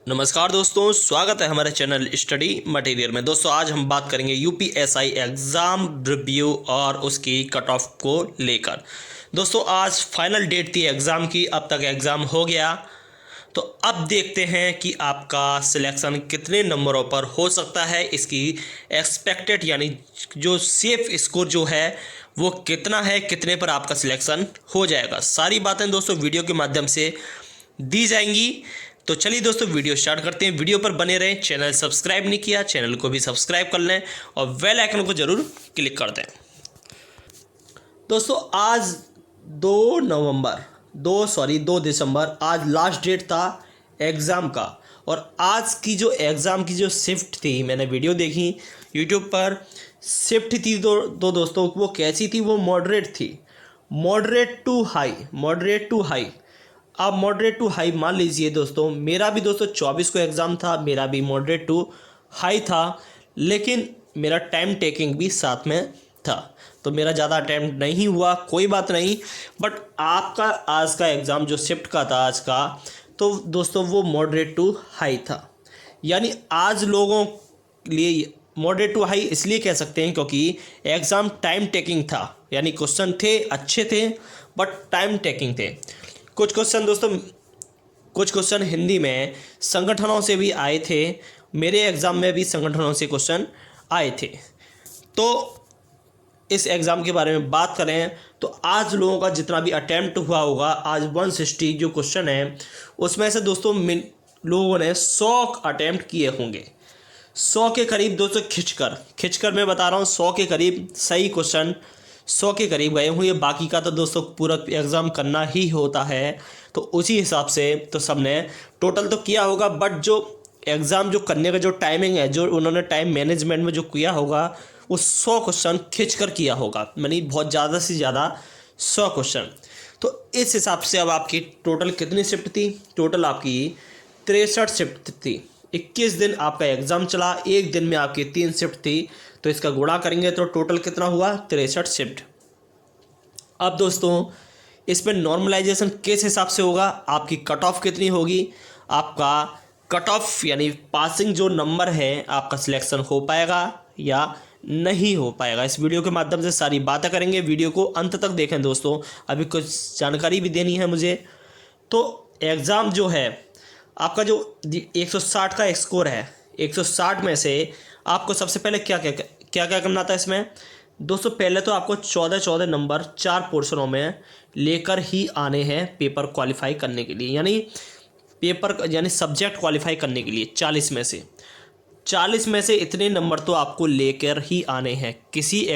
नमस्कार दोस्तों, स्वागत है हमारे चैनल स्टडी मटेरियल में। दोस्तों आज हम बात करेंगे यूपीएसआई एग्ज़ाम रिव्यू और उसकी कट ऑफ को लेकर। दोस्तों आज फाइनल डेट थी एग्ज़ाम की, अब तक एग्ज़ाम हो गया। तो अब देखते हैं कि आपका सिलेक्शन कितने नंबरों पर हो सकता है। इसकी एक्सपेक्टेड यानी जो सेफ स्कोर जो है वो कितना है, कितने पर आपका सिलेक्शन हो जाएगा। सारी बातें दोस्तों वीडियो के माध्यम से दी जाएंगी। तो चलिए दोस्तों वीडियो स्टार्ट करते हैं। वीडियो पर बने रहें। चैनल सब्सक्राइब नहीं किया, चैनल को भी सब्सक्राइब कर लें और बेल आइकन को जरूर क्लिक कर दें। दोस्तों आज 2 दिसंबर आज लास्ट डेट था एग्ज़ाम का। और आज की जो एग्ज़ाम की जो शिफ्ट थी, मैंने वीडियो देखी यूट्यूब पर। शिफ्ट थी दो दोस्तों, वो कैसी थी? वो मॉडरेट थी, मॉडरेट टू हाई। आप मॉडरेट टू हाई मान लीजिए दोस्तों। मेरा भी दोस्तों 24 को एग्ज़ाम था, मेरा भी मॉडरेट टू हाई था, लेकिन मेरा टाइम टेकिंग भी साथ में था, तो मेरा ज़्यादा अटैम्प्ट नहीं हुआ, कोई बात नहीं। बट आपका आज का एग्ज़ाम जो शिफ्ट का था आज का, तो दोस्तों वो मॉडरेट टू हाई था। यानी आज लोगों लिए मॉडरेट टू हाई इसलिए कह सकते हैं क्योंकि एग्ज़ाम टाइम टेकिंग था। यानी क्वेश्चन थे, अच्छे थे, बट टाइम टेकिंग थे। कुछ क्वेश्चन हिंदी में संगठनों से भी आए थे। मेरे एग्ज़ाम में भी संगठनों से क्वेश्चन आए थे। तो इस एग्ज़ाम के बारे में बात करें तो आज लोगों का जितना भी अटैम्प्ट हुआ होगा, आज 160 जो क्वेश्चन है उसमें से दोस्तों लोगों ने 100 अटैम्प्ट किए होंगे। 100 के करीब दोस्तों खिंचकर मैं बता रहा हूँ, 100 के करीब सही क्वेश्चन 100 के करीब गए होंगे। बाकी का तो दोस्तों पूरा एग्ज़ाम करना ही होता है, तो उसी हिसाब से तो सबने टोटल तो किया होगा। बट जो एग्ज़ाम जो करने का जो टाइमिंग है, जो उन्होंने टाइम मैनेजमेंट में जो किया होगा, वो 100 क्वेश्चन खींचकर किया होगा। यानी बहुत ज़्यादा से ज़्यादा 100 क्वेश्चन। तो इस हिसाब से अब आपकी टोटल कितनी शिफ्ट थी? टोटल आपकी 63 शिफ्ट थी। 21 दिन आपका एग्ज़ाम चला, एक दिन में आपकी 3 शिफ्ट थी, तो इसका गुणा करेंगे तो टोटल कितना हुआ? 63 शिफ्ट। अब दोस्तों इसमें नॉर्मलाइजेशन किस हिसाब से होगा? आपकी कट ऑफ कितनी होगी? आपका कट ऑफ यानी पासिंग जो नंबर है, आपका सिलेक्शन हो पाएगा या नहीं हो पाएगा। इस वीडियो के माध्यम से सारी बातें करेंगे। वीडियो को अंत तक देखें दोस्तों, अभी कुछ जानकारी भी देनी है मुझे। तो एग्ज़ाम जो है आपका जो 160 का स्कोर है, 160 में से आपको सबसे पहले क्या क्या करना था इसमें दोस्तों? पहले तो आपको 14 नंबर 4 पोर्शनों में लेकर ही आने हैं पेपर क्वालिफाई करने के लिए। यानी सब्जेक्ट क्वालिफाई करने के लिए 40 में से इतने नंबर तो आपको लेकर ही आने हैं। किसी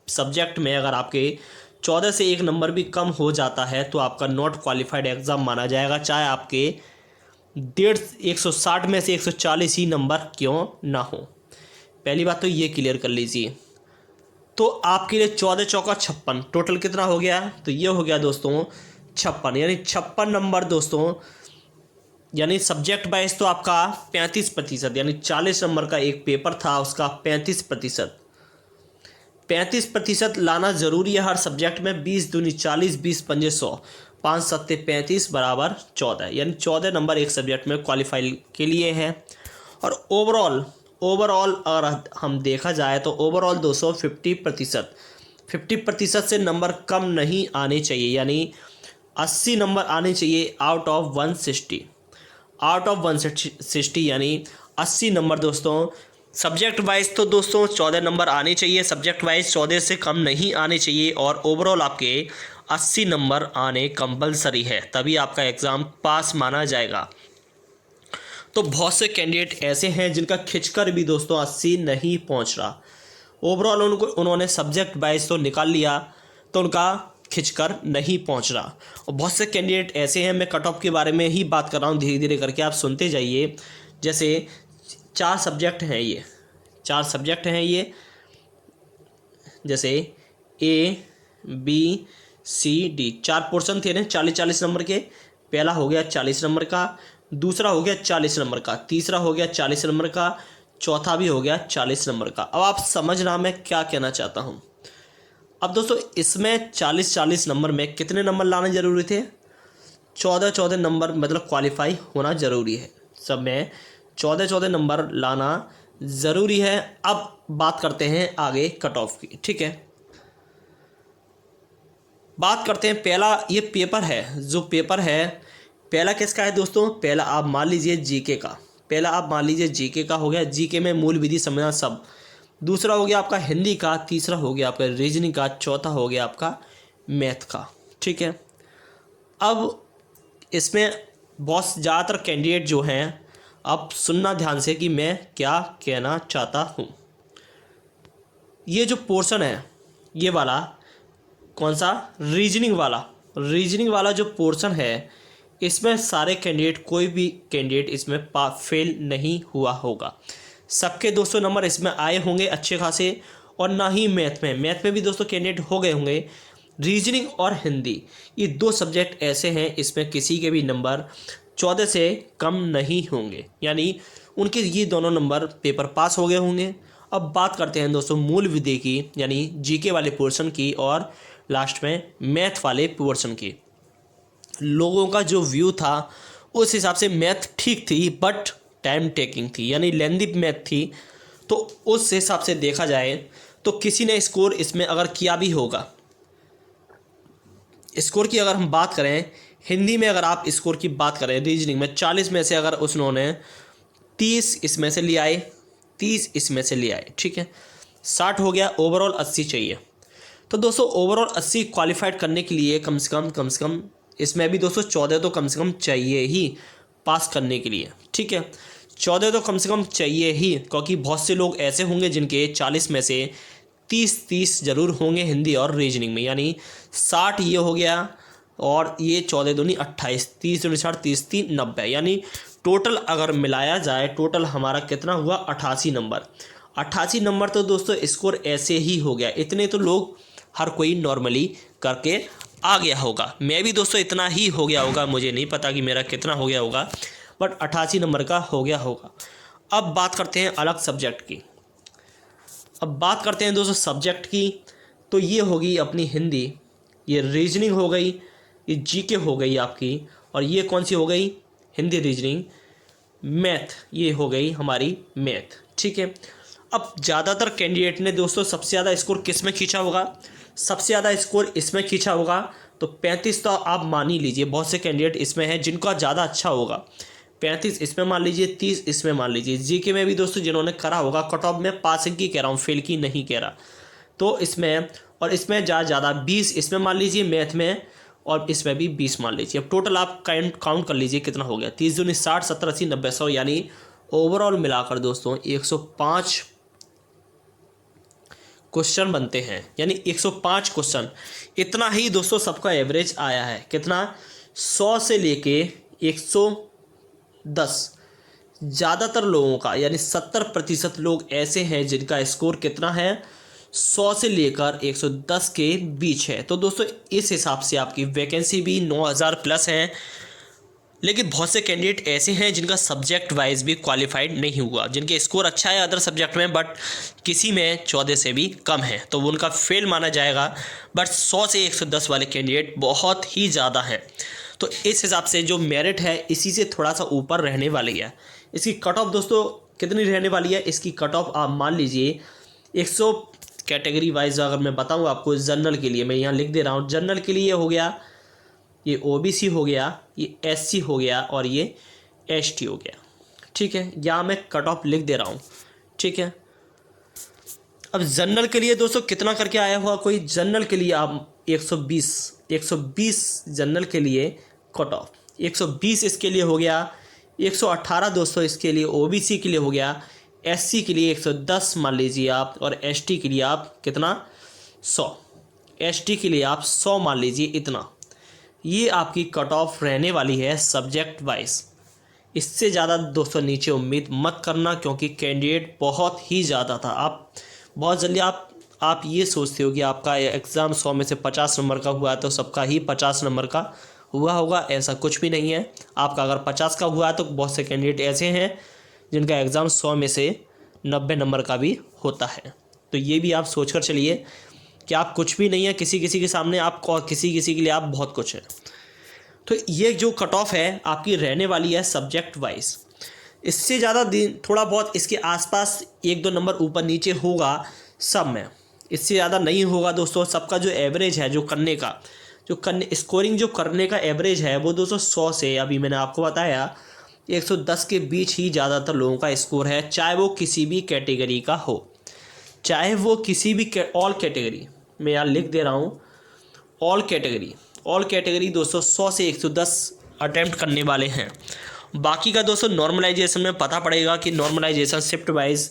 सब्जेक्ट में अगर आपके 14 से एक नंबर भी कम हो जाता है तो आपका नॉट क्वालिफाइड एग्ज़ाम माना जाएगा, चाहे आपके 160 में से 140 ही नंबर क्यों ना हो। पहली बात तो ये क्लियर कर लीजिए। तो आपके लिए 14 चौका 56, टोटल कितना हो गया? तो ये हो गया दोस्तों 56। यानी 56 नंबर दोस्तों, यानी सब्जेक्ट वाइज तो आपका 35%, यानी 40 नंबर का एक पेपर था, उसका 35% लाना ज़रूरी है हर सब्जेक्ट में। 20 दूनी 40, 20 पंजे 100, 5 सत्ते 35 बराबर 14, यानी 14 नंबर एक सब्जेक्ट में क्वालिफाई के लिए है। और ओवरऑल अगर हम देखा जाए तो ओवरऑल 50% से नंबर कम नहीं आने चाहिए। यानी 80 नंबर आने चाहिए आउट ऑफ 160, यानी 80 नंबर दोस्तों। सब्जेक्ट वाइज तो दोस्तों 14 नंबर आने चाहिए, सब्जेक्ट वाइज 14 से कम नहीं आने चाहिए। और ओवरऑल आपके 80 नंबर आने कंपलसरी है, तभी आपका एग्ज़ाम पास माना जाएगा। तो बहुत से कैंडिडेट ऐसे हैं जिनका खिंचकर भी दोस्तों 80 नहीं पहुंच रहा। ओवरऑल उन्होंने सब्जेक्ट वाइज तो निकाल लिया, तो उनका खिंचकर नहीं पहुंच रहा। और बहुत से कैंडिडेट ऐसे हैं, मैं कट ऑफ के बारे में ही बात कर रहा हूं, धीरे धीरे करके आप सुनते जाइए। जैसे 4 सब्जेक्ट हैं ये, जैसे A B C D 4 portion थे ना 40 नंबर के। पहला हो गया 40 नंबर का, दूसरा हो गया 40 नंबर का, तीसरा हो गया 40 नंबर का, चौथा भी हो गया 40 नंबर का। अब आप समझना मैं क्या कहना चाहता हूँ। अब दोस्तों इसमें 40 नंबर में कितने नंबर लाने ज़रूरी थे? 14 नंबर मतलब क्वालिफाई होना ज़रूरी है। सब में 14-14 नंबर लाना ज़रूरी है। अब बात करते हैं आगे कट ऑफ की, ठीक है। बात करते हैं पहला ये पेपर है, जो पेपर है पहला किसका है दोस्तों? पहला आप मान लीजिए जीके का, पहला आप मान लीजिए जीके का हो गया, जीके में मूल विधि समझना सब। दूसरा हो गया आपका हिंदी का, तीसरा हो गया आपका रीजनिंग का, चौथा हो गया आपका मैथ का, ठीक है। अब इसमें बहुत ज़्यादातर कैंडिडेट जो हैं, अब सुनना ध्यान से कि मैं क्या कहना चाहता हूँ। ये जो पोर्शन है ये वाला कौन सा? रीजनिंग वाला जो पोर्शन है, इसमें सारे कैंडिडेट, कोई भी कैंडिडेट इसमें फेल नहीं हुआ होगा। सबके 200 नंबर इसमें आए होंगे अच्छे खासे। और ना ही मैथ में भी दोस्तों कैंडिडेट हो गए होंगे। रीजनिंग और हिंदी ये 2 सब्जेक्ट ऐसे हैं, इसमें किसी के भी नंबर 14 से कम नहीं होंगे, यानी उनके ये दोनों नंबर पेपर पास हो गए होंगे। अब बात करते हैं दोस्तों मूल विधि की, यानी जीके वाले पोर्शन की, और लास्ट में मैथ वाले पोर्शन की। लोगों का जो व्यू था उस हिसाब से मैथ ठीक थी, बट टाइम टेकिंग थी, यानी लेंदी मैथ थी। तो उस हिसाब से देखा जाए तो किसी ने स्कोर इसमें अगर किया भी होगा। स्कोर की अगर हम बात करें, हिंदी में अगर आप स्कोर की बात करें, रीजनिंग में 40 में से अगर उन्होंने 30 इसमें से ले आए, 30 इसमें से ले आए, ठीक है, 60 हो गया, ओवरऑल 80 चाहिए। तो दोस्तों ओवरऑल 80 क्वालिफाइड करने के लिए कम से कम इसमें भी दोस्तों 14 तो कम से कम चाहिए ही पास करने के लिए, ठीक है। 14 तो कम से कम चाहिए ही, क्योंकि बहुत से लोग ऐसे होंगे जिनके 40 में से 30 जरूर होंगे हिंदी और रीजनिंग में, यानी 60 ये हो गया, और ये 14 दूनी 28, 30 दूनी 60, 30 3 90, यानी टोटल अगर मिलाया जाए, टोटल हमारा कितना हुआ? 88 नंबर। 88 नंबर तो दोस्तों स्कोर ऐसे ही हो गया। इतने तो लोग हर कोई नॉर्मली करके आ गया होगा। मैं भी दोस्तों इतना ही हो गया होगा, मुझे नहीं पता कि मेरा कितना हो गया होगा, बट 88 नंबर का हो गया होगा। अब बात करते हैं अलग सब्जेक्ट की। अब बात करते हैं दोस्तों सब्जेक्ट की, तो ये होगी अपनी हिंदी, ये रीजनिंग हो गई, ये जीके हो गई आपकी, और ये कौन सी हो गई? हिंदी रीजनिंग। मैथ ये हो गई हमारी मैथ, ठीक है। अब ज़्यादातर कैंडिडेट ने दोस्तों सबसे ज़्यादा स्कोर किस में खींचा होगा? सबसे ज़्यादा स्कोर इसमें खींचा होगा, तो 35 तो आप मान ही लीजिए। बहुत से कैंडिडेट इसमें हैं जिनका ज़्यादा अच्छा होगा। 35 इसमें मान लीजिए, 30 इसमें मान लीजिए। जीके में भी दोस्तों जिन्होंने करा होगा, कट ऑफ में पासिंग की कह रहा हूँ, फेल की नहीं कह रहा, तो इसमें और इसमें ज़्यादा 20 इसमें मान लीजिए मैथ में, और इसमें भी 20 मान लीजिए। अब टोटल आप काउंट कर लीजिए कितना हो गया? 30 दूनी 60, 70 80 90 100, यानी ओवरऑल मिलाकर दोस्तों 105 क्वेश्चन बनते हैं, यानी 105 क्वेश्चन। इतना ही दोस्तों सबका एवरेज आया है। कितना? 100 से लेके 110। ज़्यादातर लोगों का, यानी 70% लोग ऐसे हैं जिनका स्कोर कितना है? 100 से लेकर 110 के बीच है। तो दोस्तों इस हिसाब से आपकी वैकेंसी भी 9000 प्लस है। लेकिन बहुत से कैंडिडेट ऐसे हैं जिनका सब्जेक्ट वाइज भी क्वालिफाइड नहीं हुआ, जिनके स्कोर अच्छा है अदर सब्जेक्ट में, बट किसी में 14 से भी कम है, तो वो उनका फेल माना जाएगा। बट 100 से 110 वाले कैंडिडेट बहुत ही ज़्यादा हैं। तो इस हिसाब से जो मेरिट है इसी से थोड़ा सा ऊपर रहने वाली है। इसकी कट ऑफ दोस्तों कितनी रहने वाली है? इसकी कट ऑफ आप मान लीजिए 100 कैटेगरी वाइज अगर मैं बताऊँ आपको, जनरल के लिए मैं यहाँ लिख दे रहा हूँ। जनरल के लिए हो गया, ये ओबीसी हो गया, ये एससी हो गया, और ये एसटी हो गया, ठीक है। यहाँ मैं कट ऑफ लिख दे रहा हूँ, ठीक है। अब जनरल के लिए दोस्तों कितना करके आया हुआ कोई? जनरल के लिए आप 120 जनरल के लिए कट ऑफ, 120 इसके लिए हो गया। 118 दोस्तों इसके लिए ओबीसी के लिए हो गया। एससी के लिए 110 मान लीजिए आप, और एसटी के लिए आप कितना? 100। एसटी के लिए आप 100 मान लीजिए। इतना ये आपकी कट ऑफ रहने वाली है सब्जेक्ट वाइज। इससे ज़्यादा दोस्तों नीचे उम्मीद मत करना, क्योंकि कैंडिडेट बहुत ही ज़्यादा था। आप बहुत जल्दी आप ये सोचते हो कि आपका एग्ज़ाम 100 में से 50 नंबर का हुआ है तो सबका ही 50 नंबर का हुआ होगा, ऐसा कुछ भी नहीं है। आपका अगर 50 का हुआ है तो बहुत से कैंडिडेट ऐसे हैं जिनका एग्ज़ाम 100 में से 90 नंबर का भी होता है। तो ये भी आप सोच कर चलिए कि आप कुछ भी नहीं है किसी किसी के सामने, आप किसी किसी के लिए आप बहुत कुछ है। तो ये जो कट ऑफ है आपकी रहने वाली है सब्जेक्ट वाइज। इससे ज़्यादा थोड़ा बहुत इसके आसपास 1-2 नंबर ऊपर नीचे होगा सब में, इससे ज़्यादा नहीं होगा दोस्तों। सबका जो एवरेज है जो करने का स्कोरिंग जो करने का एवरेज है वो दोस्तों 100 से, अभी मैंने आपको बताया, 110 के बीच ही ज़्यादातर लोगों का स्कोर है, चाहे वो किसी भी कैटेगरी का हो, चाहे वो किसी भी ऑल कैटेगरी, मैं यहाँ लिख दे रहा हूँ ऑल कैटेगरी दोस्तों 100 से 110 अटेम्प्ट करने वाले हैं। बाकी का दोस्तों नॉर्मलाइजेशन में पता पड़ेगा कि नॉर्मलाइजेशन शिफ्ट वाइज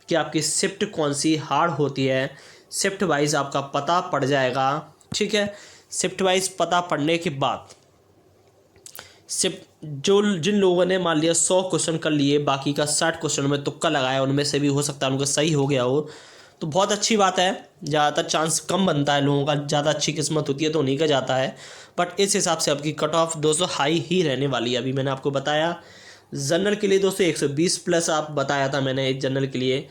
कि आपकी शिफ्ट कौन सी हार्ड होती है, शिफ्ट वाइज आपका पता पड़ जाएगा। ठीक है, शिफ्ट वाइज पता पड़ने के बाद शिफ्ट जिन लोगों ने मान लिया 100 क्वेश्चन कर लिए, बाकी का 60 क्वेश्चन में तुक्का लगाया, उनमें से भी हो सकता है उनका सही हो गया हो, तो बहुत अच्छी बात है। ज़्यादातर चांस कम बनता है लोगों का, ज़्यादा अच्छी किस्मत होती है तो उन्हीं का जाता है। बट इस हिसाब से आपकी कट ऑफ दोस्तों हाई ही रहने वाली है। अभी मैंने आपको बताया जनरल के लिए दोस्तों 120 प्लस आप बताया था मैंने जनरल के लिए।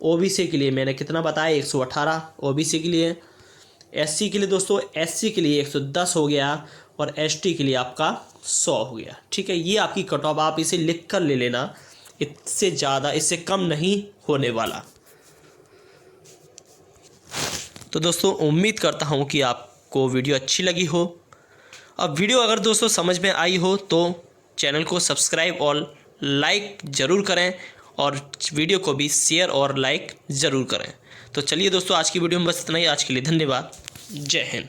ओबीसी के लिए मैंने कितना बताया 118 ओबीसी के लिए। एससी के लिए दोस्तों एससी के लिए 110 हो गया और एसटी के लिए आपका 100 हो गया। ठीक है, ये आपकी कट ऑफ, आप इसे लिख कर ले लेना, इससे ज़्यादा इससे कम नहीं होने वाला। तो दोस्तों उम्मीद करता हूँ कि आपको वीडियो अच्छी लगी हो। अब वीडियो अगर दोस्तों समझ में आई हो तो चैनल को सब्सक्राइब और लाइक ज़रूर करें और वीडियो को भी शेयर और लाइक ज़रूर करें। तो चलिए दोस्तों आज की वीडियो में बस इतना ही। आज के लिए धन्यवाद। जय हिंद।